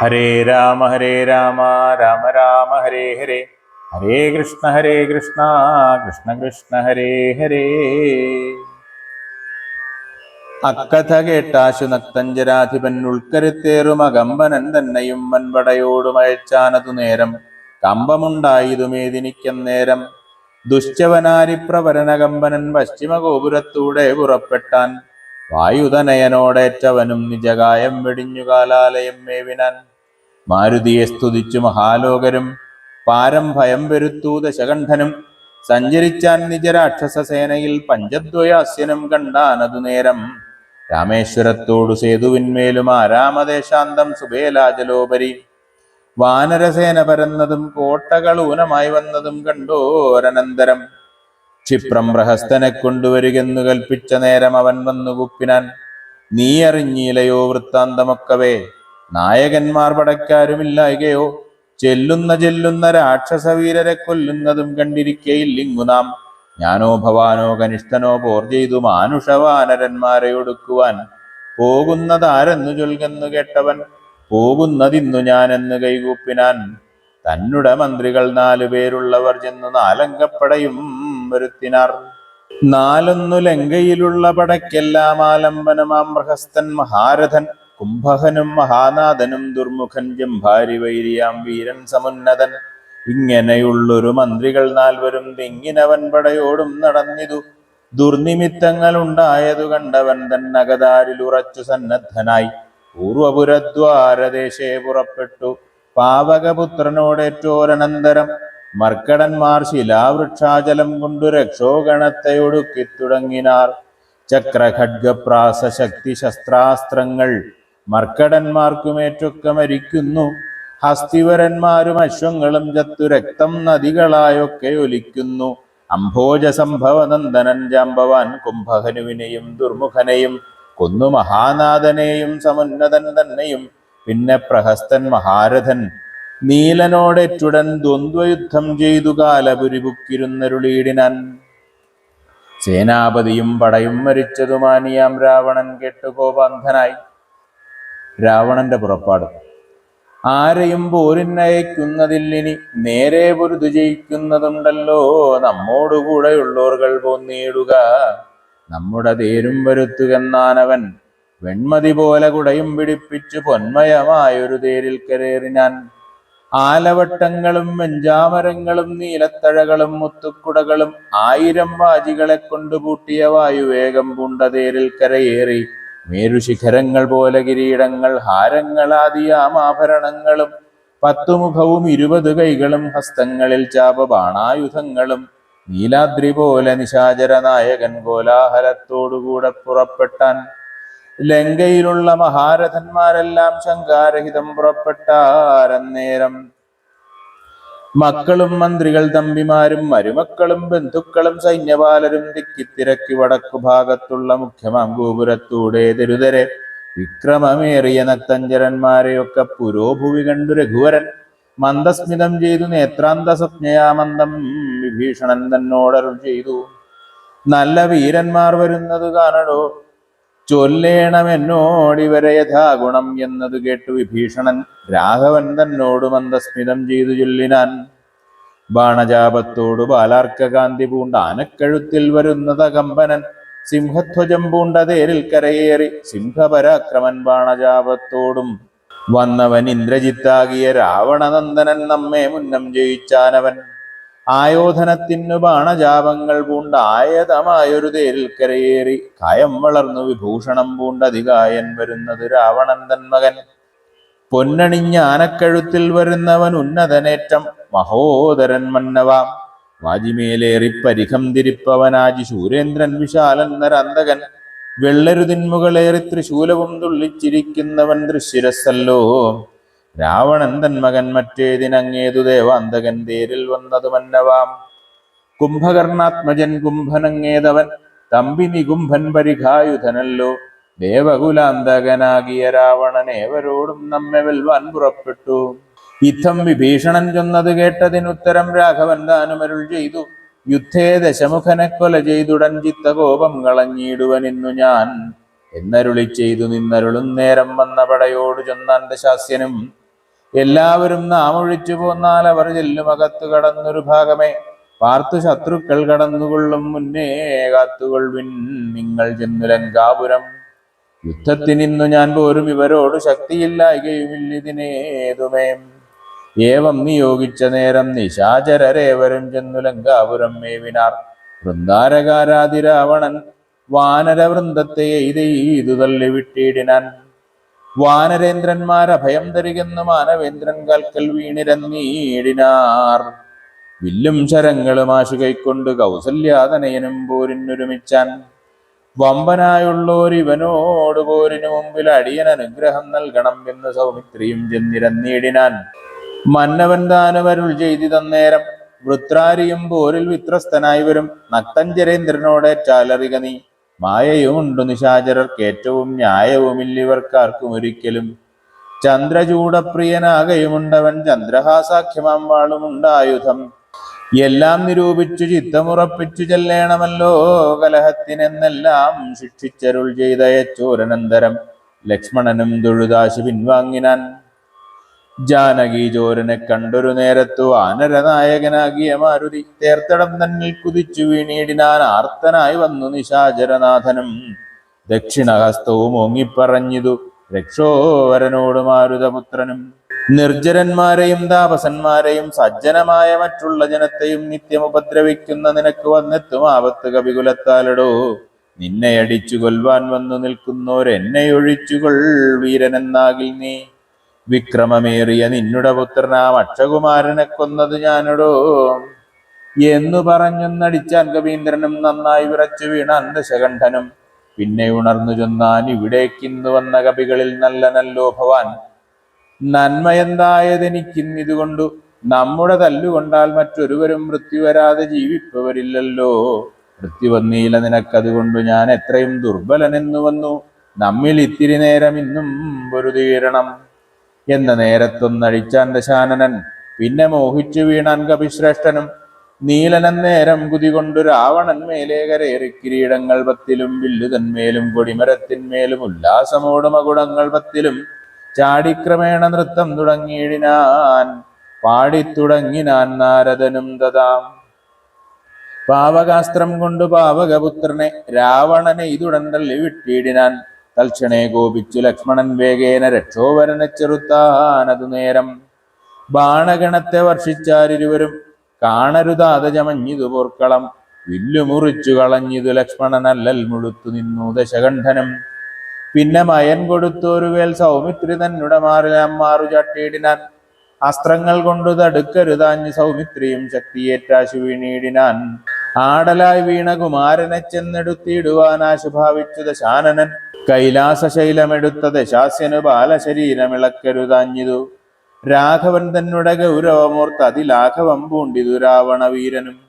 ഹരേ രാമ രാമ രാമ ഹരേ ഹരേ, ഹരേ കൃഷ്ണ കൃഷ്ണ കൃഷ്ണ ഹരേ ഹരേ. അക്കഥ കേട്ടാശു നക്തഞ്ചരാധിപൻ ഉൾക്കരുത്തേറും അകമ്പനൻ തന്നെയും വൻപടയോടുമയച്ചാനതു നേരം. കമ്പമുണ്ടായതുമേദിനിക്കന്നേരം ദുശ്ചവനാരിപ്രവരനകമ്പനൻ പശ്ചിമഗോപുരത്തൂടെ പുറപ്പെട്ടാൻ. വായുതനയനോടേറ്റവനും നിജകായം വെടിഞ്ഞു കാലാലയം മേവിനാൻ. മാരുതിയെ സ്തുതിച്ചു മഹാലോകരും പാരം ഭയം വരുത്തൂ ദശകണ്ഠനും. സഞ്ചരിച്ചാൻ നിജരാക്ഷസസേനയിൽ പഞ്ചദ്വയാസ്യനും കണ്ടാനതു നേരം. രാമേശ്വരത്തോടു സേതുവിന്മേലും ആരാമദേശാന്തം സുബേലാചലോപരി. വാനരസേന പരന്നതും കോട്ടകൾ ഊനമായി വന്നതും കണ്ടോരനന്തരം. ക്ഷിപ്രം പ്രഹസ്തനെ കൊണ്ടുവരികെന്നു കൽപ്പിച്ച നേരം അവൻ വന്നു കുപ്പിനാൻ. നീ അറിഞ്ഞീലയോ വൃത്താന്തമൊക്കവേ, നായകന്മാർ പടയ്ക്കാരുമില്ലായകയോ. ചെല്ലുന്ന രാക്ഷസവീരരെ കൊല്ലുന്നതും കണ്ടിരിക്കയില്ലിങ്ങു നാം. ഞാനോ ഭവാനോ കനിഷ്ഠനോ പോർ ചെയ്തു മാനുഷവാനരന്മാരെ ഒടുക്കുവാൻ. പോകുന്നതാരെന്നു ചൊൽകെന്നു കേട്ടവൻ പോകുന്നതിന്നു ഞാനെന്ന് കൈകൂപ്പിനാൻ. തന്നുടെ മന്ത്രികൾ 4 പേരുള്ളവർ ചെന്നു 4 അംഗപ്പടയും വരുത്തിനാർ. 4 ലങ്കയിലുള്ള പടയ്ക്കെല്ലാം ആലംബനമാം പ്രഹസ്തൻ മഹാരഥൻ. കുംഭകനും മഹാനാഥനും ദുർമുഖൻ ജംഭാരി വൈരിയാം വീരൻ സമുന്നതൻ. ഇങ്ങനെയുള്ളൊരു മന്ത്രികൾ 4 തെങ്ങിനവൻ പടയോടും നടന്നിതു. ദുർനിമിത്തങ്ങൾ ഉണ്ടായതു കണ്ടവൻ തന്നകതാരിൽ ഉറച്ചു സന്നദ്ധനായി. പൂർവപുരദ്വാരദേശേ പുറപ്പെട്ടു പാവകപുത്രനോടേറ്റോരനന്തരം. മർക്കടന്മാർ ശിലാവൃക്ഷാചലം കൊണ്ടു രക്ഷോഗണത്തെ ഒടുക്കിത്തുടങ്ങിനാർ. ചക്രഖഡ്ഗപ്രാസ ശക്തി ശസ്ത്രാസ്ത്രങ്ങൾ മർക്കടന്മാർക്കുമേറ്റൊക്കെ മരിക്കുന്നു. ഹസ്തിവരന്മാരും അശ്വങ്ങളും ചത്തു രക്തം നദികളായൊക്കെ ഒലിക്കുന്നു. അംഭോജ സംഭവനന്ദനൻ ജാമ്പവാൻ കുംഭകനുവിനെയും ദുർമുഖനെയും കൊന്നു മഹാനാഥനെയും സമുന്നതൻ തന്നെയും. പിന്നെ പ്രഹസ്തൻ മഹാരഥൻ നീലനോടേറ്റുടൻ ദ്വന്ദ്വയുദ്ധം ചെയ്തു കാലപുരി പുക്കിരുന്നരുളീടിനാൻ. സേനാപതിയും പടയും മരിച്ചതുമാനിയാം രാവണൻ കേട്ടു കോപാന്ധനായി. രാവണന്റെ പുറപ്പാട്. ആരെയും പോരിനയക്കുന്നതില്ലിനി നേരെ പൊരുതു ജയിക്കുന്നതുണ്ടല്ലോ. നമ്മോടുകൂടെയുള്ളോർകൾ പോന്നീടുക, നമ്മുടെ തേരും വരുത്തുകെന്നാനവൻ. വെൺമതി പോലെ കുടയും പിടിപ്പിച്ചു പൊന്മയമായൊരു തേരിൽ കരേറിനാൻ. ആലവട്ടങ്ങളും വെഞ്ചാമരങ്ങളും നീലത്തഴകളും മുത്തുക്കുടകളും 1000 വാജികളെ കൊണ്ടുപൂട്ടിയ വായുവേഗം പൂണ്ട തേരിൽ കരയേറി. മേരുശിഖരങ്ങൾ പോലെ കിരീടങ്ങൾ ഹാരങ്ങളാദിയാമാഭരണങ്ങളും 10 മുഖവും 20 കൈകളും ഹസ്തങ്ങളിൽ ചാപബാണായുധങ്ങളും. നീലാദ്രി പോലെ നിശാചര നായകൻ കോലാഹലത്തോടുകൂടെ പുറപ്പെട്ടാൻ. ലങ്കയിലുള്ള മഹാരഥന്മാരെല്ലാം ശങ്കാരഹിതം പുറപ്പെട്ടാരന്നേരം. മക്കളും മന്ത്രികൾ തമ്പിമാരും മരുമക്കളും ബന്ധുക്കളും സൈന്യപാലരും തിക്കിത്തിരക്കി വടക്കു ഭാഗത്തുള്ള മുഖ്യമാം ഗോപുരത്തൂടെ തെരുതരെ. വിക്രമമേറിയ നക്തഞ്ചരന്മാരെയൊക്കെ പുരോഭുവി കണ്ടു രഘുവരൻ. മന്ദസ്മിതം ചെയ്തു നേത്രാന്തസജ്ഞയാമന്ദം വിഭീഷണൻ തന്നോടരുൾ ചെയ്തു. നല്ല വീരന്മാർ വരുന്നതു കാണടോ, ചൊല്ലേണമെന്നോടിവരെ യഥാഗുണം എന്നതു കേട്ടു വിഭീഷണൻ രാഘവൻ തന്നോട് മന്ദസ്മിതം ചെയ്തു ചൊല്ലിനാൻ. ബാണജാപത്തോടു ബാലാർക്കകാന്തി പൂണ്ട ആനക്കഴുത്തിൽ വരുന്നത് കമ്പനൻ. സിംഹധ്വജം പൂണ്ട തേരിൽ കരയേറി സിംഹപരാക്രമൻ ബാണജാപത്തോടും വന്നവൻ. ഇന്ദ്രജിത്താകിയ രാവണനന്ദനൻ നമ്മെ മുന്നം ജയിച്ചാനവൻ. ആയോധനത്തിനു ബാണജാപങ്ങൾ പൂണ്ട ആയതമായൊരു തേരിൽ കരയേറി. കായം വളർന്നു വിഭൂഷണം പൂണ്ട അതികായൻ വരുന്നത് രാവണൻ തന്മകൻ. പൊന്നണിഞ്ഞ ആനക്കഴുത്തിൽ വരുന്നവൻ ഉന്നതനേറ്റം മഹോദരൻ മന്നവാം. വാജിമേലേറി പരിഖം തിരിപ്പവനാജി ശൂരേന്ദ്രൻ വിശാലൻ നരാന്തകൻ. വെള്ളരുതിന്മുകളേറി ത്രിശൂലവും തുള്ളിച്ചിരിക്കുന്നവൻ ദൃശ്യരസല്ലോ. രാവണൻ തന്മകൻ മറ്റേതിനങ്ങേതു ദേവാന്തകൻ തേരിൽ വന്നതു മന്നവാം. കുംഭകർണാത്മജൻ കുംഭനങ്ങേതവൻ തമ്പി നികുംഭൻ പരിഘായുധനല്ലോ. ദേവകുലാന്തകനാകിയ രാവണനേവരോടും നമ്മെ വെൽവാൻ പുറപ്പെട്ടു. യുദ്ധം വിഭീഷണൻ ചൊന്നത് കേട്ടതിനുത്തരം രാഘവൻ താനുമരുൾ ചെയ്തു. യുദ്ധേ ദശമുഖനെ കൊല ചെയ്തുടൻ ചിത്തകോപം കളഞ്ഞിടുവനിന്നു ഞാൻ എന്നരുളി ചെയ്തു നിന്നരുളും നേരം. വന്ന പടയോടു ചൊന്നാൻ ദശാസ്യനും എല്ലാവരും നാം ഒഴിച്ചു പോന്നാൽ അവർ ചെല്ലുമകത്തു കടന്നൊരു ഭാഗമേ പാർത്തു ശത്രുക്കൾ കടന്നുകൊള്ളും മുന്നേ കാത്തുകൊള്ളുവിൻ നിങ്ങൾ ചെന്നു ലങ്കാപുരം. യുദ്ധത്തിനിന്നു ഞാൻ പോരും ഇവരോട് ശക്തിയില്ലായ്കയുമില്ലിതിനേതുമേ. ഏവം നിയോഗിച്ച നേരം നിശാചരരേവരും ചെന്നു ലങ്കാപുരം മേവിനാർ. വൃന്ദാരകാരാതിരാവണൻ വാനരവൃന്ദത്തെ എയ്തു തള്ളി വിട്ടിടിനാൻ. വാനരേന്ദ്രന്മാരഭയം തരികെന്നു മാനവേന്ദ്രൻ കാൽക്കൽ വീണിരന്നീടിനാർ. വില്ലും ശരങ്ങളും ആശു കൈക്കൊണ്ട് കൗസല്യാതനയനും പോരിനൊരുമിച്ചാൻ. വമ്പനായുള്ളോരിവനോട് പോരിനു മുമ്പിൽ അടിയൻ അനുഗ്രഹം നൽകണം എന്ന് സൗമിത്രിയും ചെന്നിരന്നീടിനാൻ. മന്നവൻ താനുമരുൾ ചെയ്തിതന്നേരം വൃത്രാരിയും പോരിൽ വിത്രസ്തനായി വരും. നക്തഞ്ചരേന്ദ്രനോടേറ്റാലറിക നീ. മായയുമുണ്ടു നിശാചരർക്കേറ്റവും ന്യായവുമില്ലിവർക്കാർക്കും ഒരിക്കലും. ചന്ദ്രചൂടപ്രിയനാകയുമുണ്ടവൻ ചന്ദ്രഹാസാഖ്യമാം വാളുമുണ്ടായുധം. എല്ലാം നിരൂപിച്ചു ചിത്തമുറപ്പിച്ചു ചെല്ലേണമല്ലോ കലഹത്തിനെന്നെല്ലാം ശിക്ഷിച്ചരുൾ ചെയ്തയച്ചോരനന്തരം ലക്ഷ്മണനും തൊഴുതാശു പിൻവാങ്ങിനാൻ. ജാനകി ചോരനെ കണ്ടൊരു നേരത്തു വാനരനായകനാകിയ മാരുതി തേർത്തടം തന്നിൽ കുതിച്ചു വീണിടിനാൻ. ആർത്തനായി വന്നു നിശാചരനാഥനും ദക്ഷിണഹസ്തവും ഓങ്ങിപ്പറഞ്ഞിതു രക്ഷോവരനോട് മാരുതപുത്രനും. നിർജ്ജരന്മാരെയും താപസന്മാരെയും സജ്ജനമായ മറ്റുള്ള ജനത്തെയും നിത്യം ഉപദ്രവിക്കുന്ന നിനക്ക് വന്നെത്തും ആപത്ത് കപികുലത്താലടോ. നിന്നെ അടിച്ചു കൊൽവാൻ വന്നു നിൽക്കുന്നോരെന്നെയൊഴിച്ചുകൊൾ വീരനെന്നാകിൽ നീ. വിക്രമമേറിയ നിന്നുടെ പുത്രനാം അക്ഷകുമാരനെ കൊന്നത് ഞാനടോ എന്നു പറഞ്ഞൊന്നടിച്ചാൻ കവീന്ദ്രനും. നന്നായി വിറച്ചു വീണാൻ ദശകണ്ഠനും. പിന്നെ ഉണർന്നു ചൊന്നാൻ ഇവിടേക്കിന്നു വന്ന കവികളിൽ നല്ല നല്ലോ ഭവാൻ. നന്മയെന്തായതെനിക്കിന്നിതുകൊണ്ടു നമ്മുടെ തല്ലുകൊണ്ടാൽ മറ്റൊരുവരും മൃത്യു വരാതെ ജീവിപ്പവരില്ലല്ലോ. മൃത്യു വന്നീല നിനക്കതുകൊണ്ടു ഞാൻ എത്രയും ദുർബലനെന്നു വന്നു. നമ്മിൽ ഇത്തിരി നേരം ഇന്നും പൊരുതീരണം എന്ന നേരത്തൊന്നഴിച്ചാൻ ദശാനനൻ. പിന്നെ മോഹിച്ചു വീണാൻ കപിശ്രേഷ്ഠനും. നീലനന്നേരം കുതികൊണ്ടു രാവണൻ മേലെ കരേറി കിരീടങ്ങൾ പത്തിലും വില്ലുതന്മേലും കൊടിമരത്തിന്മേലും ഉല്ലാസമോടും അകുടങ്ങൾ പത്തിലും ചാടിക്രമേണ നൃത്തം തുടങ്ങിയിടിനാൻ. പാടിത്തുടങ്ങിനാൻ നാരദനും തഥാ. പാവകാസ്ത്രം കൊണ്ടു പാവകപുത്രനെ രാവണനെ ഇതുടൻ തള്ളി വിട്ടിടിനാൻ. തൽക്ഷണേ കോപിച്ചു ലക്ഷ്മണൻ വേഗേന രക്ഷോവരനെ ചെറുത്താനതു നേരം. ബാണഗണത്തെ വർഷിച്ചാരിരുവരും കാണരുതാതെ ചമഞ്ഞിതു പോർക്കളം. വില്ലുമുറിച്ചു കളഞ്ഞിതു ലക്ഷ്മണനല്ലൽ മുഴുത്തു നിന്നു ദശകണ്ഠനും. പിന്നെ മയൻ കൊടുത്തോരു വേൽ സൗമിത്രി തന്നുടെ മാറിലാം മാറു ചാട്ടിയിടിനാൻ. അസ്ത്രങ്ങൾ കൊണ്ടു തടുക്കരുതാഞ്ഞ് സൗമിത്രിയും ശക്തിയേറ്റാശു വീണിടിനാൻ. ആടലായി വീണ കുമാരനെ ചെന്നെടുത്തിടുവാൻ ആശു ഭാവിച്ചു ദശാനനൻ. കൈലാസശൈലമെടുത്ത ദശാസ്യനു ബാലശരീരമിളക്കരുതാഞ്ഞിതു. രാഘവൻ തന്നുടെ ഗൗരവമോർത്ത് അതിലാഘവം പൂണ്ടിതു രാവണവീരനും.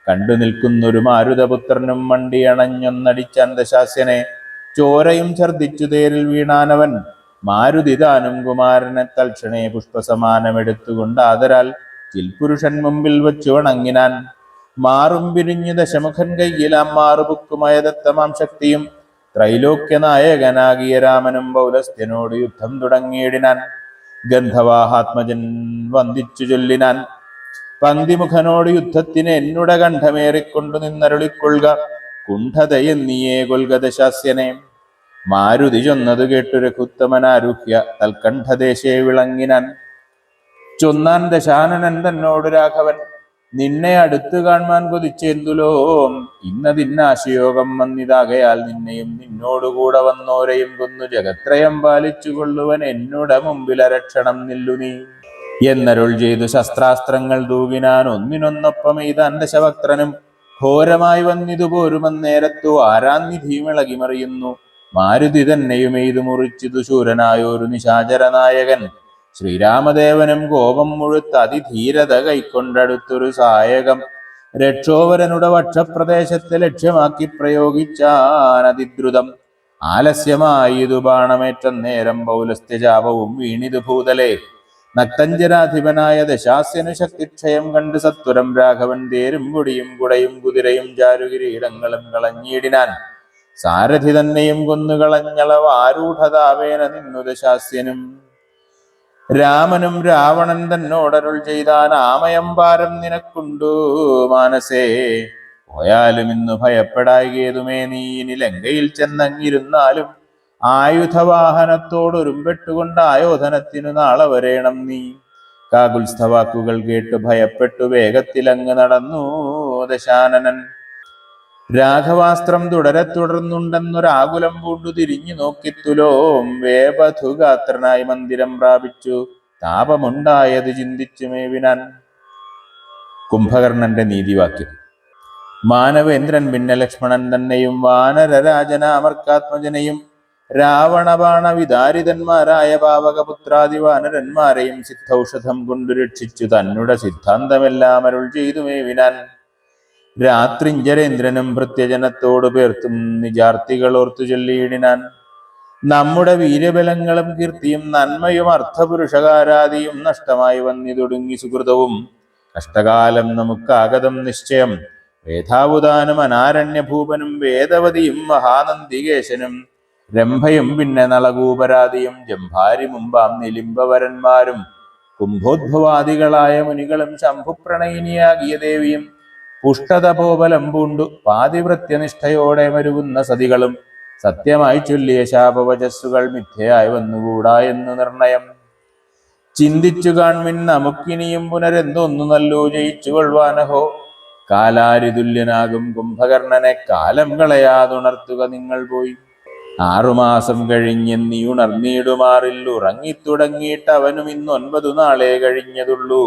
കണ്ടു നിൽക്കുന്നൊരു മാരുതപുത്രനും മണ്ടിയണഞ്ഞൊന്നടിച്ചാൻ ദശാസ്യനെ. ചോരയും ഛർദിച്ചു തേരിൽ വീണാനവൻ. മാരുതി താനും കുമാരനെ തൽക്ഷണേ പുഷ്പസമാനമെടുത്തുകൊണ്ട് ആദരാൽ ചിൽപുരുഷൻ മുമ്പിൽ വച്ചു വണങ്ങിനാൻ. മാറും പിരിഞ്ഞു ദശമുഖൻ കയ്യിലാം മാറുപുക്കുമയദത്തമാം ശക്തിയും ത്രൈലോക്യനായകനാകിയ രാമനും പൗലസ്ത്യനോട് യുദ്ധം തുടങ്ങിയിടിനാൻ. ഗന്ധവാഹാത്മജൻ വന്ദിച്ചു ചൊല്ലിനാൻ. പന്തിമുഖനോട് യുദ്ധത്തിന് എന്നുടെ കണ്ഠമേറിക്കൊണ്ടു നിന്നരുളിക്കൊള്ളുക. കുണ്ഠതയെന്നിയേ കൊൽക ദശാസ്യനെ. മാരുതി ചൊന്നതു കേട്ടു രഘുത്തമനാരുഹ്യ തൽക്കണ്ഠദേശേ വിളങ്ങിനാൻ. ചൊന്നാൻ ദശാനനൻ തന്നോട് രാഘവൻ. നിന്നെ അടുത്തു കാൺമാൻ കൊതിച്ചേന്തുലോ. ഇന്നതിന്നാശയോഗം വന്നിതാകയാൽ നിന്നെയും നിന്നോടുകൂടെ വന്നോരെയും കൊന്നു ജഗത്രയം പാലിച്ചു കൊള്ളുവൻ എന്നുടെ മുമ്പിൽ അരക്ഷണം നില്ലു നീ എന്നരുൾ ചെയ്തു ശസ്ത്രാസ്ത്രങ്ങൾ തൂകിനാൻ. ഒന്നിനൊന്നൊപ്പം എയ്താൻ ദശവക്ത്രനും. ഘോരമായി വന്നിതു പോരുമന്നേരത്തു ആരാന്നിധിയുമിളകിമറിയുന്നു. മാരുതി തന്നെയും എയ്തു മുറിച്ചിതു ശൂരനായൊരു നിശാചരനായകൻ. ശ്രീരാമദേവനും കോപം മുഴുത്ത് അതിധീരത കൈക്കൊണ്ടടുത്തൊരു സായകം രക്ഷോവരനുടെ വക്ഷപ്രദേശത്തെ ലക്ഷ്യമാക്കി പ്രയോഗിച്ചാൻ അതിദ്രുതം. ആലസ്യമായിതു ബാണമേറ്റം നേരം പൗലസ്ത്യജാപവും വീണിതു ഭൂതലെ. നക്തഞ്ചരാധിപനായ ദശാസ്യനു ശക്തിക്ഷയം കണ്ട് സത്വരം രാഘവൻ തേരും കൊടിയും കുടയും കുതിരയും ചാരുകിരീടങ്ങളും കളഞ്ഞിടിനാൻ. സാരഥി തന്നെയും കൊന്നുകളഞ്ഞളവ് ആരൂഢതാവേന നിന്നു ദശാസ്യനും. രാമനും രാവണൻ തന്നോടരുൾ ചെയ്താൻ ആമയം പാരം നിനക്കുണ്ടു മാനസേ. പോയാലും ഇന്നു ഭയപ്പെടായികേതുമേ, നീ ഇനി ലങ്കയിൽ ചെന്നങ്ങിരുന്നാലും ആയുധവാഹനത്തോടൊരുമ്പെട്ടുകൊണ്ട് ആയോധനത്തിനു നാളെ വരേണം നീ. കാകുൽസ്ഥവാക്കുകൾ കേട്ടു ഭയപ്പെട്ടു വേഗത്തിലങ്ങ് നടന്നു ദശാനനൻ. രാഘവാസ്ത്രം തുടരുന്നുണ്ടെന്നൊരാകുലം പൂണ്ടു തിരിഞ്ഞു നോക്കിത്തുലോം വേപഥുഗാത്രനായി മന്ദിരം പ്രാപിച്ചു താപമുണ്ടായത് ചിന്തിച്ചു മേവിനാൻ. കുംഭകർണന്റെ നീതിവാക്യം. മാനവേന്ദ്രൻ പിന്നെ ലക്ഷ്മണൻ തന്നെയും വാനരരാജനാമർക്കാത്മജനെയും രാവണബാണ വിദാരിതന്മാരായ പാവകപുത്രാദി വാനരന്മാരെയും സിദ്ധൌഷധം കൊണ്ടു രക്ഷിച്ചു തന്നുടെ സിദ്ധാന്തമെല്ലാം അരുൾ ചെയ്തു മേവിനാൻ. രാത്രിഞ്ചരേന്ദ്രനും ഭൃത്യജനത്തോടു പേർത്തും നിജാർത്തികൾ ഓർത്തു ചൊല്ലിയിടിനാൻ. നമ്മുടെ വീര്യബലങ്ങളും കീർത്തിയും നന്മയും അർത്ഥപുരുഷകാരാദിയും നഷ്ടമായി വന്നിതൊടുങ്ങി സുഹൃതവും കഷ്ടകാലം നമുക്കാഗതം നിശ്ചയം. വേദാവുദാനും അനാരണ്യഭൂപനും വേദവതിയും മഹാനന്ദികേശനും രംഭയും പിന്നെ നളകൂപരാദിയും ജംഭാരി മുമ്പാം നിലിംബവരന്മാരും കുംഭോദ്ഭവാദികളായ മുനികളും ശംഭുപ്രണയിനിയാകിയ ദേവിയും പുഷ്ടതപോബലം പൂണ്ടു പാതിവൃത്യനിഷ്ഠയോടെ മരുവുന്ന സതികളും സത്യമായി ചൊല്ലിയ ശാപവചസ്സുകൾ മിഥ്യയായി വന്നുകൂടാ എന്ന് നിർണയം. ചിന്തിച്ചു കാൺമിൻ നമുക്കിനിയും പുനരെന്തോന്നു നല്ലോ ജയിച്ചു കൊള്ളുവാനഹോ. കാലാരിതുല്യനാകും കുംഭകർണനെ കാലം കളയാതുണർത്തുക നിങ്ങൾ പോയി. 6 മാസം കഴിഞ്ഞെന്നീ ഉണർന്നീടുമാറിൽ ഉറങ്ങിത്തുടങ്ങിയിട്ട് അവനും ഇന്ന് 9 നാളെ കഴിഞ്ഞതുള്ളൂ.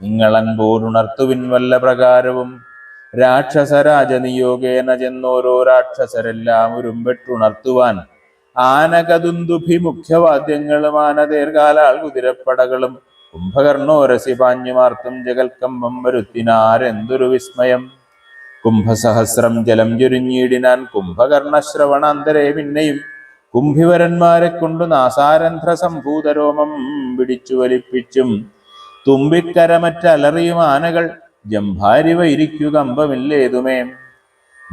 നിങ്ങളൻപോടുണർത്തുവിൻ വല്ല പ്രകാരവും. രാക്ഷസരാജനിയോഗേന ചെന്നോരോ രാക്ഷസരെല്ലാം ഉരുമ്പെട്ടുണർത്തുവാൻ ആനകദുന്ദുഭി മുഖ്യവാദ്യങ്ങളും ആനതേർകാലാൾ കുതിരപ്പടകളും കുംഭകർണോരസി പാഞ്ഞുമാർത്തും ജഗൽക്കമ്പം വരുത്തിനാരെന്തൊരു വിസ്മയം. കുംഭസഹസ്രം ജലം ചൊരിഞ്ഞിടിനാൻ കുംഭകർണശ്രവണാന്തരെ പിന്നെയും കുംഭിവരന്മാരെ കൊണ്ടു നാസാരന്ധ്ര സംഭൂതരോമം പിടിച്ചു വലിപ്പിച്ചും തുമ്പിക്കരമറ്റലറിയും ആനകൾ ജംഭാരി വൈരിക്കു കമ്പമില്ലേതുമേ.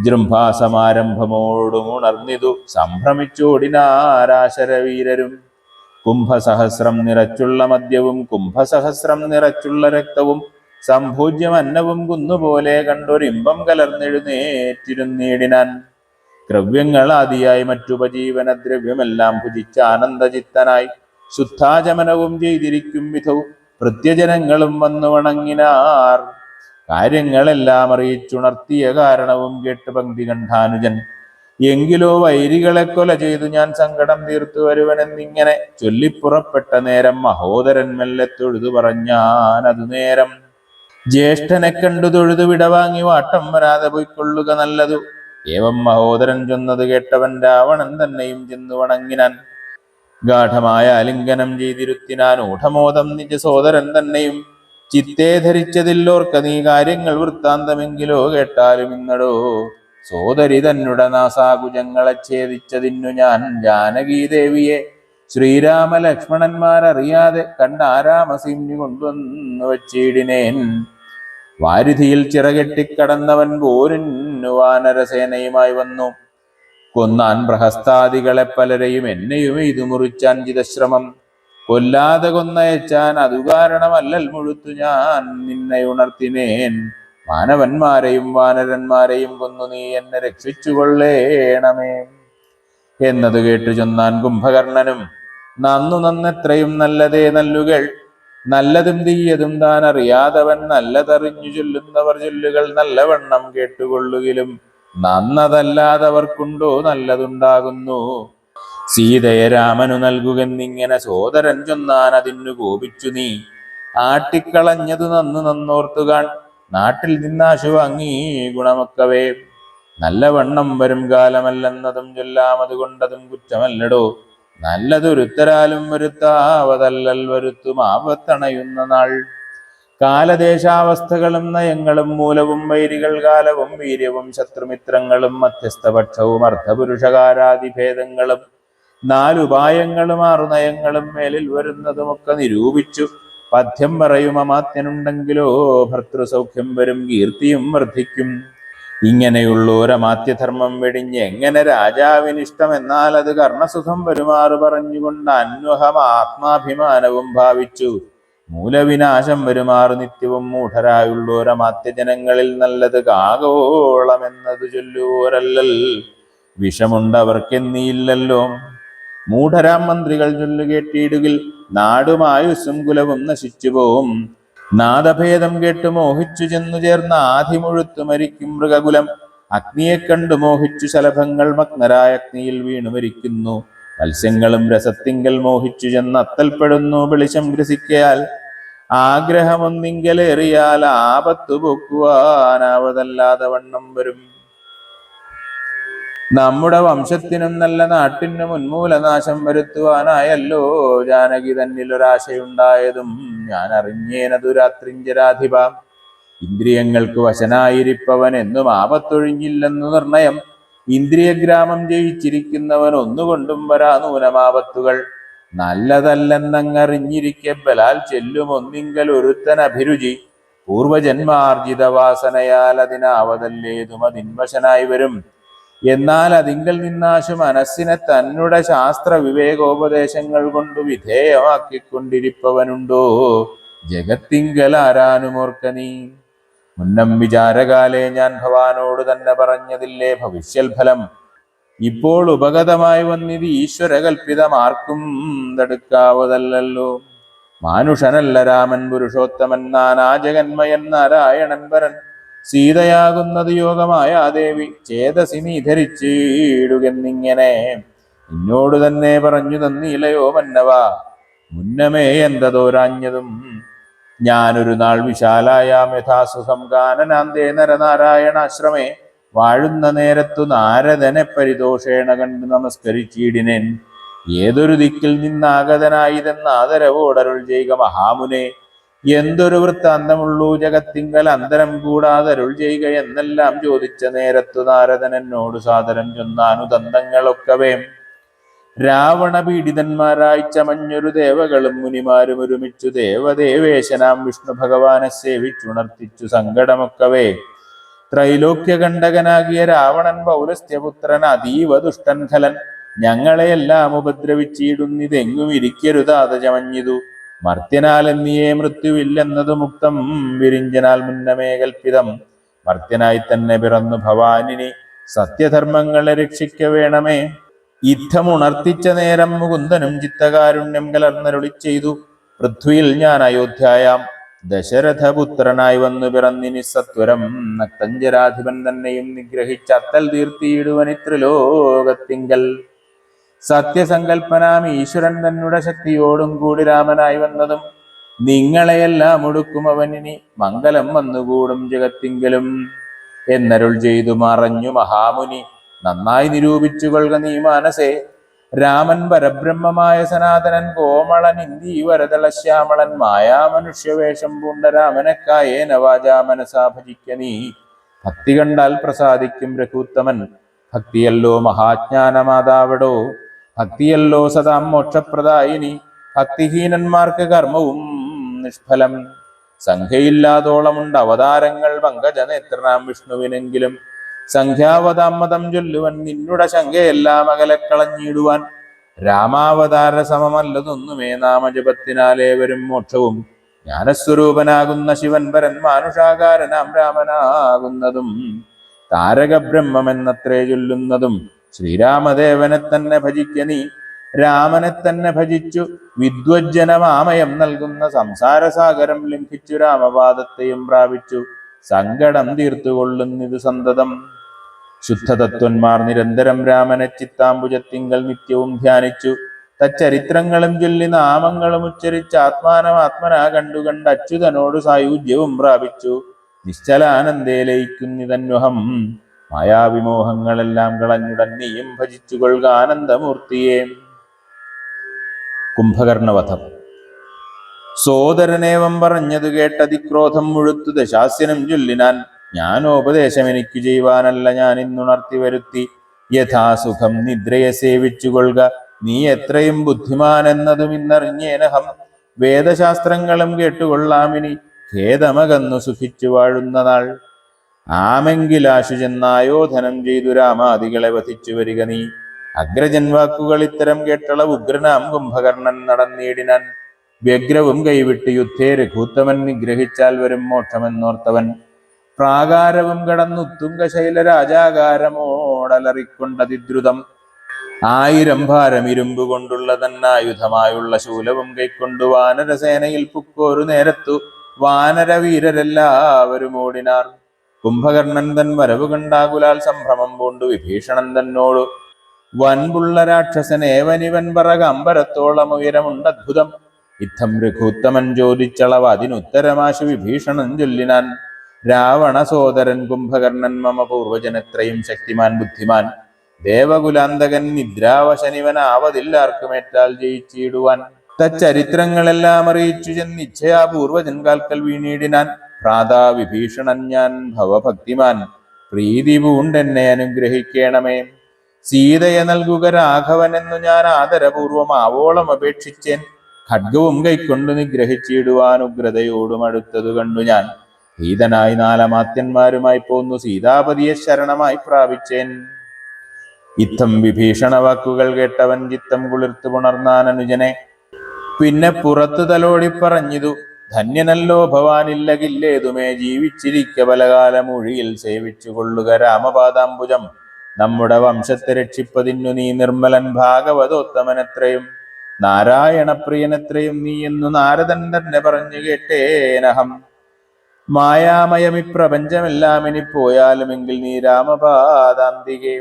ജൃംഭാസമാരംഭമോടുമുണർന്നിതു സംഭ്രമിച്ചോടിനാരാശരവീരരും. കുംഭസഹസ്രം നിറച്ചുള്ള മദ്യവും കുംഭസഹസ്രം നിറച്ചുള്ള രക്തവും സംഭോജ്യം അന്നവും കുന്നുപോലെ കണ്ടൊരിമ്പം കലർന്നെഴുന്നേറ്റിരുന്നീടിനാൻ. ദ്രവ്യങ്ങളാദിയായി മറ്റുപജീവന ദ്രവ്യമെല്ലാം ഭുജിച്ച ആനന്ദചിത്തനായി ശുദ്ധാചമനവും ചെയ്തിരിക്കും വിധവും ഭൃത്യജനങ്ങളും വന്നു വണങ്ങിനാർ. കാര്യങ്ങളെല്ലാം അറിയിച്ചുണർത്തിയ കാരണവും കേട്ട് പങ്ക്തി കണ്ഠാനുജൻ. എങ്കിലോ വൈരികളെ കൊല ചെയ്തു ഞാൻ സങ്കടം തീർത്തു വരുവനെന്നിങ്ങനെ ചൊല്ലിപ്പുറപ്പെട്ട നേരം മഹോദരൻ മെല്ലെ തൊഴുതു പറഞ്ഞാനതു നേരം. ജ്യേഷ്ഠനെ കണ്ടു തൊഴുതു വിടവാങ്ങി വാട്ടം വരാതെ പോയിക്കൊള്ളുക നല്ലതു. ഏവം മഹോദരൻ ചൊന്നത് കേട്ടവൻ രാവണൻ തന്നെയും ചെന്നു വണങ്ങിനാൻ. ഗാഠമായ ആലിംഗനം ചെയ്തിരുത്തിനാൻ ഊഢമോദം നിജ സോദരൻ തന്നെയും. ചിത്തേ ധരിച്ചതില്ലോർക്ക നീ കാര്യങ്ങൾ വൃത്താന്തമെങ്കിലോ കേട്ടാലും ഇന്നടോ. സോദരി തന്നുട നാസാകുജങ്ങളെ ഛേദിച്ചതിന്നു ഞാൻ ജാനകീദേവിയെ ശ്രീരാമ ലക്ഷ്മണന്മാരറിയാതെ കണ്ടാരാമസീമ്നി കൊണ്ടുവന്നു വച്ചിടിനേൻ. വാരിധിയിൽ ചിറകെട്ടിക്കടന്നവൻ പോരിന്നു വാനരസേനയുമായി വന്നു. കൊന്നാൻ പ്രഹസ്താദികളെ പലരെയും എന്നെയും ഇത് മുറിച്ചാൻ ചിതശ്രമം. കൊല്ലാതെ കൊന്നയച്ചാൻ അതു കാരണമല്ലൽ മുഴുത്തു ഞാൻ നിന്നെ ഉണർത്തിനേൻ. മാനവന്മാരെയും വാനരന്മാരെയും കൊന്നു നീ എന്നെ രക്ഷിച്ചു കൊള്ളേണമേ എന്നതു കേട്ടു ചൊന്നാൻ കുംഭകർണനും. നന്നെത്രയും നല്ലതേ നല്ലുകൾ. നല്ലതും തീയതും താൻ അറിയാതവൻ നല്ലതറിഞ്ഞു ചൊല്ലുന്നവർ ചൊല്ലുകൾ നല്ലവണ്ണം കേട്ടുകൊള്ളുകിലും നന്നതല്ലാതവർക്കുണ്ടോ നല്ലതുണ്ടാകുന്നു. സീതയെ രാമനു നൽകുകെന്നിങ്ങനെ സോദരൻ ചൊന്നാൻ അതിന്നു കോപിച്ചു നീ. ആട്ടിക്കളഞ്ഞതു നന്നോർത്തുകാൺ. നാട്ടിൽ നിന്നാശു വാങ്ങി ഗുണമൊക്കവേ. നല്ലവണ്ണം വരും കാലമല്ലെന്നതും ചൊല്ലാം, അതുകൊണ്ടതും കുറ്റമല്ലടോ. നല്ലതൊരുത്തരാലും വരുത്താവതല്ലൽ വരുത്തും ആപത്തണയുന്ന നാൾ. കാലദേശാവസ്ഥകളും നയങ്ങളും മൂലവും വൈരികൾ കാലവും വീര്യവും ശത്രുമിത്രങ്ങളും മധ്യസ്ഥപക്ഷവും അർത്ഥപുരുഷകാരാദിഭേദങ്ങളും 4 ഉപായങ്ങളും 6 നയങ്ങളും മേലിൽ വരുന്നതുമൊക്കെ നിരൂപിച്ചു പഥ്യം പറയും. അമാത്യനുണ്ടെങ്കിലോ ഭർത്തൃസൗഖ്യം വരും, കീർത്തിയും വർദ്ധിക്കും. ഇങ്ങനെയുള്ളോരമാത്യധർമ്മം വെടിഞ്ഞ് എങ്ങനെ രാജാവിനിഷ്ടമെന്നാൽ അത് കർണസുഖം വരുമാറ് പറഞ്ഞുകൊണ്ട് അന്വഹം ആത്മാഭിമാനവും ഭാവിച്ചു മൂലവിനാശം വരുമാറ് നിത്യവും മൂഢരായുള്ളോരമാത്യജനങ്ങളിൽ നല്ലത് കാകോളമെന്നത് ചൊല്ലുവോരല്ലൽ വിഷമുണ്ടവർക്കെന്നിയില്ലല്ലോ. മൂഢരാം മന്ത്രികൾ ചൊല്ലുകേട്ടിടുകിൽ നാടുമായുസ്സും കുലവും നശിച്ചുപോവും. നാദഭേദം കേട്ടു മോഹിച്ചു ചെന്നു ചേർന്ന ആധിമുഴുത്തു മരിക്കും മൃഗകുലം. അഗ്നിയെ കണ്ടു മോഹിച്ചു ശലഭങ്ങൾ മഗ്നരായ അഗ്നിയിൽ വീണു മരിക്കുന്നു. മത്സ്യങ്ങളും രസത്തിങ്കൽ മോഹിച്ചു ചെന്ന് അത്തൽപ്പെടുന്നു. വെളിച്ചം ഗ്രസിക്കയാൽ ആഗ്രഹമൊന്നിങ്കലേറിയാൽ ആപത്തു പോക്കുവാനാവതല്ലാതെ വണ്ണം വരും. നമ്മുടെ വംശത്തിനും നല്ല നാട്ടിനും ഉന്മൂലനാശം വരുത്തുവാനായല്ലോ ജാനകി തന്നിലൊരാശയുണ്ടായതും ഞാൻ അറിഞ്ഞേനതു രാത്രിഞ്ചരാധിപ. ഇന്ദ്രിയങ്ങൾക്ക് വശനായിരിപ്പവൻ എന്നും ആപത്തൊഴിഞ്ഞില്ലെന്നു നിർണയം. ഇന്ദ്രിയഗ്രാമം ജയിച്ചിരിക്കുന്നവൻ ഒന്നുകൊണ്ടും വരാ നൂനമാപത്തുകൾ. നല്ലതല്ലെന്നങ്ങറിഞ്ഞിരിക്കെ ബലാൽ ചെല്ലും ഒന്നിങ്കൽ ഒരുത്തൻ അഭിരുചി. പൂർവജന്മാർജിത വാസനയാൽ അതിനാവതല്ലേതും അതിൻവശനായി വരും. എന്നാൽ അതിങ്കൽ നിന്നാശു മനസ്സിനെ തന്നുടെ ശാസ്ത്ര വിവേകോപദേശങ്ങൾ കൊണ്ടു വിധേയമാക്കിക്കൊണ്ടിരിപ്പവനുണ്ടോ ജഗത്തിങ്കൽ ആരാനുമോർക്ക നീ. മുന്നം വിചാരകാലേ ഞാൻ ഭവാനോട് തന്നെ പറഞ്ഞതില്ലേ ഭവിഷ്യൽ ഫലം. ഇപ്പോൾ ഉപഗതമായി വന്നിത് ഈശ്വരകൽപ്പിതമാർക്കും തടുക്കാവതല്ലോ. മാനുഷനല്ല രാമൻ പുരുഷോത്തമൻ നാനാ ജഗന്മയൻ നാരായണൻ വരൻ. സീതയാകുന്നത് യോഗമായ ദേവി ചേതസി നീ ധരിച്ചിടുകെന്നിങ്ങനെ നിന്നോട് തന്നെ പറഞ്ഞു തന്നീലയോ മന്നവ. മുന്നമേ എന്തതോരാഞ്ഞതും ഞാനൊരു നാൾ വിശാലായാം യഥാസുഖം കാനനാന്തേ നരനാരായണാശ്രമേ വാഴുന്ന നേരത്തു നാരദനെ പരിതോഷേണ കണ്ട് നമസ്കരിച്ചിടിനേൻ. ഏതൊരു ദിക്കിൽ നിന്നാഗതനായിതെന്ന് ആദരവോടരുൾ ചെയ്യുക മഹാമുനെ. എന്തൊരു വൃത്താന്തമുള്ളൂ ജഗത്തിങ്കൽ അന്തരം കൂടാതരുൾ ചെയ്യുക എന്നെല്ലാം ചോദിച്ച നേരത്തു നാരദൻ എന്നോട് സാദരം ചൊന്നാനുദന്തങ്ങളൊക്കവേ. രാവണ പീഡിതന്മാരായി ചമഞ്ഞൊരു ദേവകളും മുനിമാരും ഒരുമിച്ചു ദേവദേവേശനാം വിഷ്ണു ഭഗവാനെ സേവിച്ചുണർത്തിച്ചു സങ്കടമൊക്കവേ. ത്രൈലോക്യകണ്ഠകനാകിയ രാവണൻ പൗലസ്ത്യപുത്രൻ അതീവ ദുഷ്ടൻ ഖലൻ. ഞങ്ങളെയെല്ലാം ഉപദ്രവിച്ചിടുന്നിതെങ്ങും ഇരിക്കരുതാതെ ചമഞ്ഞിതു. മർത്യനാലെന്നിയേ മൃത്യുവില്ലെന്നതു മുക്തം വിരിഞ്ചനാൽ മുന്നമേ കൽപ്പിതം. മർത്യനായി തന്നെ പിറന്നു ഭവാനിനി സത്യധർമ്മങ്ങളെ രക്ഷിക്ക വേണമേ. യുദ്ധമുണർത്തിച്ച നേരം മുകുന്ദനും ചിത്തകാരുണ്യം കലർന്നരുളി ചെയ്തു. പൃഥ്വിയിൽ ഞാൻ അയോധ്യായാം ദശരഥപുത്രനായി വന്നു പിറന്നിനി സത്വരം. നക്തഞ്ചരാധിപൻ തന്നെയും നിഗ്രഹിച്ച അത്തൽ തീർത്തിയിടുവൻ ഇത്രലോകത്തിങ്കൽ. സത്യസങ്കൽപ്പനാം ഈശ്വരൻ തന്നുടെ ശക്തിയോടും കൂടി രാമനായി വന്നതും നിങ്ങളെയെല്ലാം ഒടുക്കും അവനിനി മംഗലം വന്നുകൂടും ജഗത്തിങ്കലും എന്നരുൾ ചെയ്തു മറഞ്ഞു മഹാമുനി. നന്നായി നിരൂപിച്ചു കൊള്ളുക നീ മാനസേ. രാമൻ പരബ്രഹ്മമായ സനാതനൻ കോമളൻ ഇന്ദീവരതളശ്യാമളൻ മായാമനുഷ്യവേഷം പൂണ്ട രാമനക്കായേന വാചാ മനസാ ഭജിക്ക നീ. ഭക്തി കണ്ടാൽ പ്രസാദിക്കും രഘുത്തമൻ. ഭക്തിയല്ലോ മഹാജ്ഞാനമാതാവടോ. ഭക്തിയല്ലോ സദാം മോക്ഷപ്രദായിനി. ഭക്തിഹീനന്മാർക്ക് കർമ്മവും നിഷ്ഫലം. സംഖ്യയില്ലാതോളമുണ്ട് അവതാരങ്ങൾ പങ്കജനേത്രനാം വിഷ്ണുവിനെങ്കിലും. സംഖ്യാവതാം മതം ചൊല്ലുവൻ നിന്നുടെ ശങ്കയെല്ലാം അകലക്കളഞ്ഞിടുവാൻ. രാമാവതാര സമമല്ലതൊന്നുമേ നാമജപത്തിനാലേ വരും മോക്ഷവും. ജ്ഞാനസ്വരൂപനാകുന്ന ശിവൻ പരൻ മാനുഷാകാരനാം രാമനാകുന്നതും താരകബ്രഹ്മമെന്നത്രേ ചൊല്ലുന്നതും. ശ്രീരാമദേവനെ തന്നെ ഭജിക്ക നീ. രാമനെ തന്നെ ഭജിച്ചു വിദ്വജ്ജനമാമയം നൽകുന്ന സംസാരസാഗരം ലംഘിച്ചു രാമപാദത്തെയും പ്രാപിച്ചു സങ്കടം തീർത്തുകൊള്ളുന്നിതു സന്തതം. ശുദ്ധതത്വന്മാർ നിരന്തരം രാമനെ ചിത്താംബുജത്തിങ്കൽ നിത്യവും ധ്യാനിച്ചു തച്ചരിത്രങ്ങളും ചൊല്ലി നാമങ്ങളും ഉച്ചരിച്ച് ആത്മാനമാത്മനാ കണ്ടുകണ്ട് അച്യുതനോട് സായുജ്യവും പ്രാപിച്ചു നിശ്ചലാനന്ദേ ലയിക്കുന്നിതന്വഹം. മായാവിമോഹങ്ങളെല്ലാം കളഞ്ഞുടൻ നീയും ഭജിച്ചു കൊള്ളുക ആനന്ദമൂർത്തിയെ. കുംഭകർണവധം. സോദരനേവം പറഞ്ഞതു കേട്ടതിക്രോധം മുഴുത്തു ദശാസ്യനും ചൊല്ലിനാൻ. ജ്ഞാനോപദേശം എനിക്ക് ചെയ്യുവാനല്ല ഞാൻ ഇന്നുണർത്തി വരുത്തി. യഥാസുഖം നിദ്രയെ സേവിച്ചു കൊള്ളുക നീ എത്രയും ബുദ്ധിമാൻ എന്നതും ഇന്നറിഞ്ഞേനഹം. വേദശാസ്ത്രങ്ങളും കേട്ടുകൊള്ളാമിനി ഖേദമകന്നു സുഖിച്ചു വാഴുന്ന നാൾ. ആമെങ്കിലാശു ചെന്നായോധനം ചെയ്തു രാമാദികളെ വധിച്ചു വരിക നീ. അഗ്രജൻ വാക്കുകൾ ഇത്തരം കേട്ടള ഉഗ്രനാം കുംഭകർണൻ നടന്നീടിനാൻ. വ്യഗ്രവും കൈവിട്ട് യുദ്ധേ രഘൂത്തമൻ നിഗ്രഹിച്ചാൽ വരും മോക്ഷമെന്നോർത്തവൻ. പ്രാകാരവും കടന്നുത്തുംഗശൈല രാജാകാരമോടലറിക്കൊണ്ടതിദ്രുതം. 1000 ഭാരം ഇരുമ്പു കൊണ്ടുള്ള തന്നായുധമായുള്ള ശൂലവും കൈക്കൊണ്ടു വാനരസേനയിൽ പുക്കോരു നേരത്തു വാനരവീരരെല്ലാവരും ഓടിനാർ. കുംഭകർണൻ തൻ വരവ് കണ്ടാകുലാൽ സംഭ്രമം പൂണ്ടു വിഭീഷണൻ തന്നോടു വൻപുള്ള രാക്ഷസനേവനിവൻ പറക അമ്പരത്തോളം ഉയരമുണ്ടദ്ഭുതം. ഇത്തം രഘുത്തമൻ ചോദിച്ചളവ് അതിനുത്തരമാശു വിഭീഷണൻ ചൊല്ലിനാൻ. രാവണ സോദരൻ കുംഭകർണൻ മമ പൂർവജനെത്രയും ശക്തിമാൻ ബുദ്ധിമാൻ. ദേവകുലാന്തകൻ നിദ്രാവശനിവനാവതില്ലാർക്കുമേറ്റാൽ ജയിച്ചിടുവാൻ. തച്ചരിത്രങ്ങളെല്ലാം അറിയിച്ചു ചെന്നിച്ഛയാ പൂർവജൻ കാൽക്കൽ വീണീടിനാൻ. ഭ്രാതാ വിഭീഷണൻ ഞാൻ ഭവഭക്തിമാൻ, പ്രീതി പൂണ്ടെന്നെ അനുഗ്രഹിക്കേണമേ. സീതയെ നൽകുക രാഘവനെന്നു ഞാൻ ആദരപൂർവം ആവോളം അപേക്ഷിച്ചേൻ. ഖഡ്ഗവും കൈക്കൊണ്ടു നിഗ്രഹിച്ചിടുവാൻ ഉഗ്രതയോടും അടുത്തതു കണ്ടു ഞാൻ. ഭീതനായി നാലമാത്യന്മാരുമായി പോന്നു സീതാപതിയെ ശരണമായി പ്രാപിച്ചേൻ. ഇത്തം വിഭീഷണ വാക്കുകൾ കേട്ടവൻ ചിത്തം കുളിർത്തു പുണർന്നാൻ അനുജനെ. പിന്നെ പുറത്തു തലോടി പറഞ്ഞിതു, ധന്യനല്ലോ ഭവാനില്ലകില്ലേതുമേ. ജീവിച്ചിരിക്ക പലകാലം ഒഴിയിൽ സേവിച്ചു കൊള്ളുക രാമപാദാംബുജം. നമ്മുടെ വംശത്തെ രക്ഷിപ്പതിന്നു നീ നിർമ്മലൻ ഭാഗവതോത്തമനെത്രയും നാരായണപ്രിയനെത്രയും നീ എന്നു നാരദൻ തന്നെ പറഞ്ഞു കേട്ടേനഹം. മായാമയമിപ്രപഞ്ചമെല്ലാം ഇനി പോയാലുമെങ്കിൽ നീ രാമപാദാന്തികേ.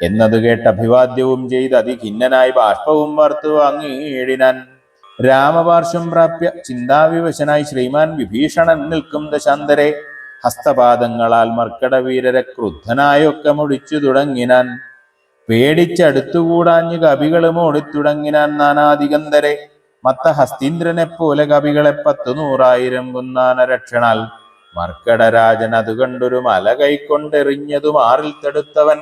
എന്നതു കേട്ട് അഭിവാദ്യവും ചെയ്ത് അതിഖിന്നനായി ബാഷ്പവും വാർത്തു വാങ്ങിയിടിനാൻ. രാമപാർശ്വം പ്രാപ്യ ചിന്താവിവശനായി ശ്രീമാൻ വിഭീഷണൻ നിൽക്കും ദശാന്തരെ. ഹസ്തപാദങ്ങളാൽ മർക്കടവീരരെ ക്രുദ്ധനായൊക്കെ മുടിച്ചു തുടങ്ങിനാൻ. പേടിച്ചടുത്തുകൂടാഞ്ഞു കവികളും ഓടിത്തുടങ്ങിനാൻ നാനാദിഗന്ധരെ. മത്ത ഹസ്തീന്ദ്രനെ പോലെ കവികളെ 10,100,000 കൊന്നാനരക്ഷണാൽ. മർക്കടരാജൻ അത് കണ്ടൊരു മല കൈക്കൊണ്ടെറിഞ്ഞതു മാറിൽ തടുത്തവൻ.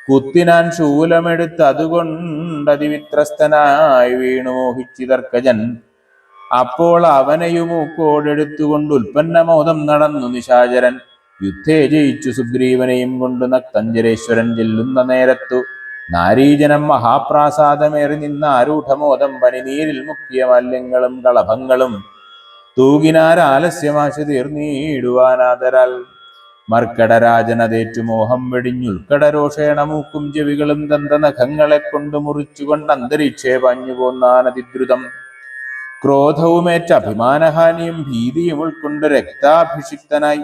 കുത്തിനാൻ ശൂലമെടുത്ത് അതുകൊണ്ടതിവിത്രസ്തനായി വീണു മോഹിച്ചിതർക്കജൻ. അപ്പോൾ അവനെയുമൂക്കോടെടുത്തുകൊണ്ട് ഉൽപ്പന്നമോദം നടന്നു നിശാചരൻ. യുദ്ധേ ജയിച്ചു സുഗ്രീവനെയും കൊണ്ടു നക്തഞ്ചരേശ്വരൻ ചെല്ലുന്ന നേരത്തു നാരീജനം മഹാപ്രാസാദമേറി നിന്ന ആരൂഢമോദം പനിനീരിൽ മുക്കിയ മാല്യങ്ങളും കളഭങ്ങളും തൂകിനാരാലസ്യമാശു തീർന്നീടുവാനാദരാൽ. മർക്കടരാജനതേറ്റു മോഹം വെടിഞ്ഞുൾക്കടരോഷേണ മൂക്കും ചെവികളും ദന്തനഖങ്ങളെ കൊണ്ടു മുറിച്ചുകൊണ്ട് അന്തരീക്ഷേ പാഞ്ഞു പോന്നാനതിദ്രുതം. ക്രോധവുമേറ്റ അഭിമാനഹാനിയും ഭീതിയും ഉൾക്കൊണ്ട് രക്താഭിഷിക്തനായി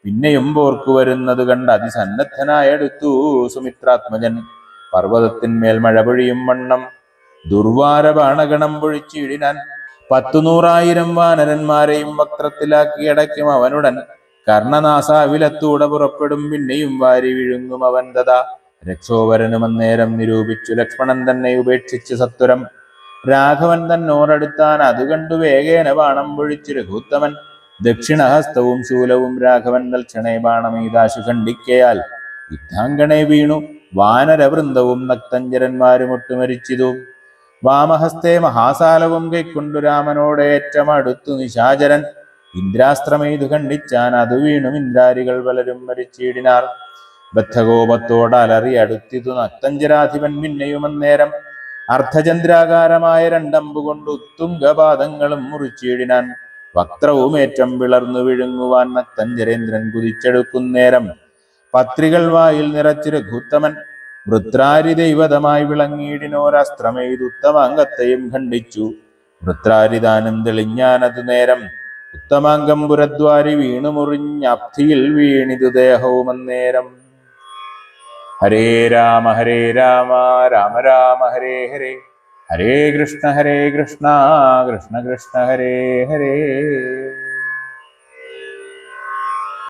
പിന്നെയും പോർക്കു വരുന്നത് കണ്ട് അതിസന്നദ്ധനായെടുത്തു സുമിത്രാത്മജൻ. പർവ്വതത്തിന്മേൽ മഴ പൊഴിയും വണ്ണം ദുർവാര ബാണഗണം പൊഴിച്ചിടിനാൻ. 10,100,000 വാനരന്മാരെയും വക്രത്തിലാക്കി അടയ്ക്കും അവനുടൻ. കർണനാസാവിലത്തൂടെ പുറപ്പെടും പിന്നെയും വാരി വിഴുങ്ങും അവൻ തഥാ. രക്ഷോവരനുമന്നേരം നിരൂപിച്ചു ലക്ഷ്മണൻ തന്നെ ഉപേക്ഷിച്ച് സത്വരം. രാഘവൻ തന്നോടടുത്താൻ അത് കണ്ടു വേഗേന ബാണം പൊഴിച്ചു രഘുത്തമൻ. ദക്ഷിണഹസ്തവും ശൂലവും രാഘവൻ തൽക്ഷണേ ബാണമീതാശു ഖണ്ഡിക്കയാൽ യുദ്ധാങ്കണേ വീണു വാനരവൃന്ദവും നക്തഞ്ചരന്മാരും ഒട്ടുമരിച്ചിതു. വാമഹസ്തേ മഹാസാലവും കൈക്കൊണ്ടു രാമനോടേറ്റമടുത്തു നിശാചരൻ. ഇന്ദ്രാസ്ത്രമെയ്തു ഖണ്ഡിച്ചാൻ അതു വീണും ഇന്ദ്രാരികൾ പലരും മരിച്ചിടിനാർ. ബദ്ധകോപത്തോടലറി അടുത്തിതു നക്തഞ്ചരാധിപൻ പിന്നെയുമന്നേരം. അർദ്ധചന്ദ്രാകാരമായ രണ്ടമ്പുകൊണ്ട് ഉത്തുംഗപാദങ്ങളും മുറിച്ചിടിനാൻ. വക്രവുമേറ്റം പിളർന്നു വിഴുങ്ങുവാൻ നക്തഞ്ചരേന്ദ്രൻ കുതിച്ചെടുക്കുന്നേരം. പത്രികൾ വായിൽ നിറച്ചു രഘുത്തമൻ. വൃത്രാരി ദൈവതമായി വിളങ്ങിയിടിനോരാസ്ത്രമെയ്തുത്തമാംഗത്തെയും ഖണ്ഡിച്ചു. വൃത്രാരിദാനം തെളിഞ്ഞാനതു നേരം. ഉത്തമാംഗം പുരദ്വാരി വീണു മുറിഞ്ഞബ്ധിയിൽ വീണിതു ദേഹവുമന്നേരം. ഹരേ രാമ രാമ രാമ ഹരേ ഹരേ. ഹരേ കൃഷ്ണ കൃഷ്ണ കൃഷ്ണ ഹരേ ഹരേ.